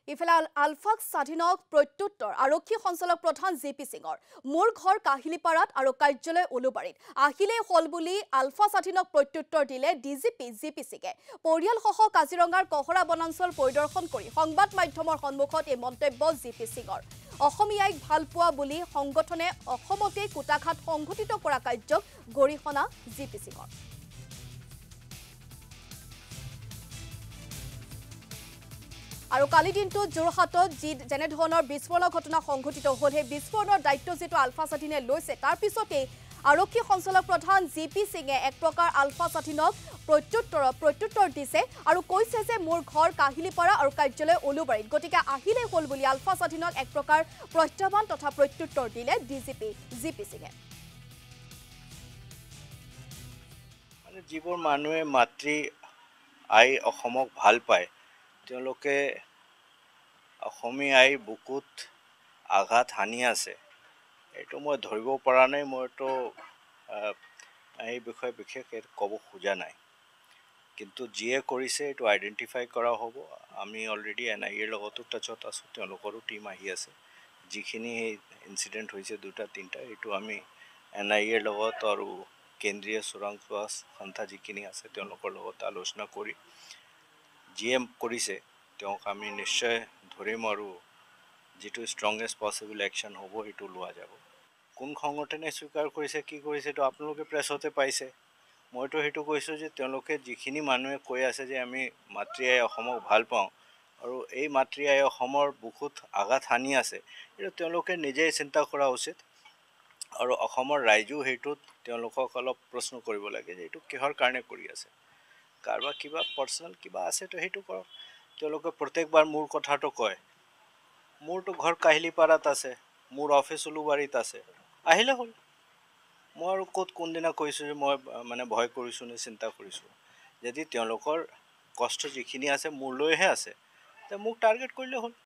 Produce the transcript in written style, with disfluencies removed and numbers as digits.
ইফালে আলফাক স্বাধীনক প্ৰত্যুত্তৰ আৰক্ষী সঞ্চালক প্ৰধান জে.পি. সিঙৰ মোৰ ঘৰ কাহিলীপাৰাত আৰু কাৰ্যালয় উলুবাৰীত আহিলেই হল বুলি আলফা স্বাধীনক প্ৰত্যুত্তৰ দিলে ডিজিপি জে.পি. সিঙে পৰিয়ালসহ কাজিৰঙাৰ কহৰা বনাঞ্চল পৰিদৰ্শন কৰি সংবাদ মাধ্যমৰ সন্মুখত এই মন্তব্য জে.পি. সিঙৰ অসমীয়াইক ভাল পোৱা বুলি সংগঠনে অসমতে কুটাঘাত সংঘটিত কৰা কাৰ্যক গৰিহণা জে.পি. সিঙৰ আৰু কালি দিনটোত যোৰহাটত যেনে ধৰণৰ বিস্ফোৰণৰ ঘটনা সংঘটিত হ'ল সেই বিস্ফোৰণৰ দায়িত্ব যেটো আলফা স্বাধীনে লৈছে তাৰ পিছতেই আৰক্ষী সঞ্চালক প্ৰধান জে.পি. সিঙে এক প্ৰকাৰ আলফা স্বাধীনক প্ৰত্যুত্তৰ দিছে আৰু কৈছে যে মোৰ ঘৰ কাহিলীপাৰা আৰু কাৰ্যালয় উলুবাৰীত গতিকে আহিলেই হ'ল বুলি আলফা স্বাধীনক এক প্ৰকাৰ প্ৰত্যাহ্বান তথা প্ৰত্যুত্তৰ দিলে ডিজিপি জে.পি. সিঙে মানে যিবোৰ মানুহে মাতৃ আই অসমক ভাল পায় তেওঁলোকে অসমীয়া আইৰ বুকুত আঘাত হানি আছে এইটো মই ধৰিব পৰা নাই মইতো এই বিষয়ে বিশেষ ক'ব খোজা নাই কিন্তু যিয়ে কৰিছে এইটো আইডেণ্টিফাই কৰা হ'ব আমি অলৰেডি NIAৰ লগতো টাচত আছোঁ তেওঁলোকৰো টীম আহি আছে যিখিনি এই ইনচিডেণ্ট হৈছে দুটা তিনিটা এইটো আমি NIAৰ লগত আৰু কেন্দ্ৰীয় চোৰাংচোৱা সংস্থা যিখিনি আছে তেওঁলোকৰ লগত আলোচনা কৰি যিয়ে কৰিছে তেওঁক আমি নিশ্চয় ধৰিম আৰু যিটো ষ্ট্ৰংগেষ্ট পচিবল একশ্যন হ'ব সেইটো লোৱা যাব কোন সংগঠনে স্বীকাৰ কৰিছে কি কৰিছে এইটো আপোনালোকে প্ৰেছতে পাইছে মইতো সেইটো কৈছোঁ যে তেওঁলোকে যিখিনি মানুহে কৈ আছে যে আমি মাতৃ আই অসমক ভাল পাওঁ আৰু এই মাতৃ আই অসমৰ বুকুত আঘাত হানি আছে এইটো তেওঁলোকে নিজেই চিন্তা কৰা উচিত আৰু অসমৰ ৰাইজেও সেইটোত তেওঁলোকক অলপ প্ৰশ্ন কৰিব লাগে যে এইটো কিহৰ কাৰণে কৰি আছে কাৰোবাৰ কিবা পাৰ্চনেল কিবা আছে তো সেইটো কৰক তেওঁলোকে প্ৰত্যেকবাৰ মোৰ কথাটো কয় মোৰতো ঘৰ কাহিলীপাৰাত আছে মোৰ অফিচ উলুবাৰীত আছে আহিলে হ'ল মই আৰু ক'ত কোনদিনা কৈছোঁ যে মই মানে ভয় কৰিছোঁ নে চিন্তা কৰিছোঁ যদি তেওঁলোকৰ কষ্ট যিখিনি আছে মোৰলৈহে আছে তে মোক টাৰ্গেট কৰিলে হ'ল